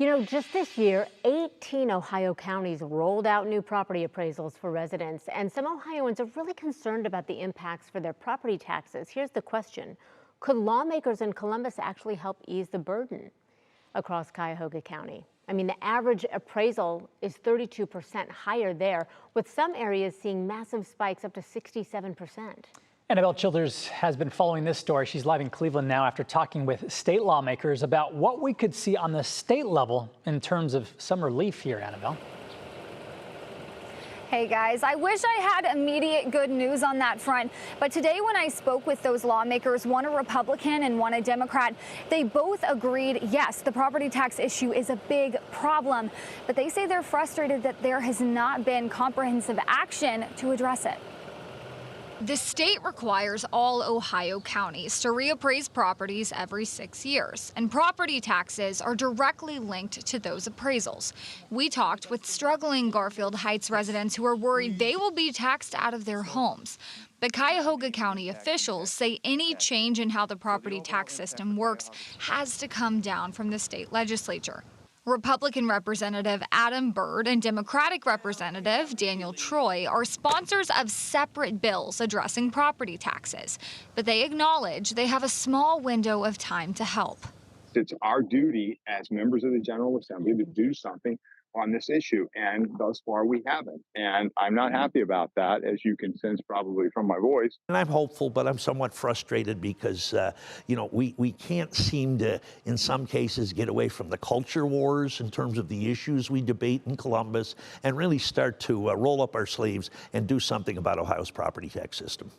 You know, just this year, 18 Ohio counties rolled out new property appraisals for residents, and some Ohioans are really concerned about the impacts for their property taxes. Here's the question. Could lawmakers in Columbus actually help ease the burden across Cuyahoga County? I mean, the average appraisal is 32% higher there, with some areas seeing massive spikes up to 67%. Annabelle Childers has been following this story. She's live in Cleveland now after talking with state lawmakers about what we could see on the state level in terms of some relief here, Annabelle. Hey guys, I wish I had immediate good news on that front, but today when I spoke with those lawmakers, one a Republican and one a Democrat, they both agreed, yes, the property tax issue is a big problem, but they say they're frustrated that there has not been comprehensive action to address it. The state requires all Ohio counties to reappraise properties every 6 years, and property taxes are directly linked to those appraisals. We talked with struggling Garfield Heights residents who are worried they will be taxed out of their homes. But Cuyahoga County officials say any change in how the property tax system works has to come down from the state legislature. Republican Representative Adam Byrd and Democratic Representative Daniel Troy are sponsors of separate bills addressing property taxes, but they acknowledge they have a small window of time to help. It's our duty as members of the General Assembly to do something on this issue, and thus far we haven't. And I'm not happy about that, as you can sense probably from my voice. And I'm hopeful, but I'm somewhat frustrated because, we can't seem to, in some cases, get away from the culture wars in terms of the issues we debate in Columbus and really start to roll up our sleeves and do something about Ohio's property tax system.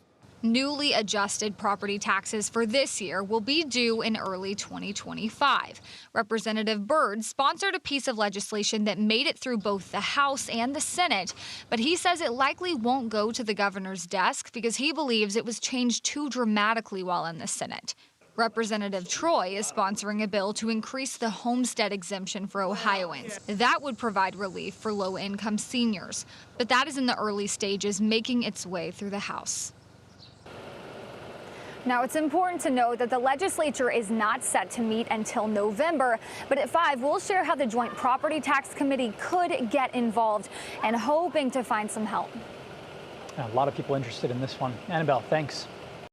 Newly adjusted property taxes for this year will be due in early 2025. Representative Byrd sponsored a piece of legislation that made it through both the House and the Senate, but he says it likely won't go to the governor's desk because he believes it was changed too dramatically while in the Senate. Representative Troy is sponsoring a bill to increase the homestead exemption for Ohioans. That would provide relief for low-income seniors, but that is in the early stages, making its way through the House. Now, it's important to note that the legislature is not set to meet until November, but at 5, we'll share how the Joint Property Tax Committee could get involved and hoping to find some help. A lot of people interested in this one. Annabelle, thanks.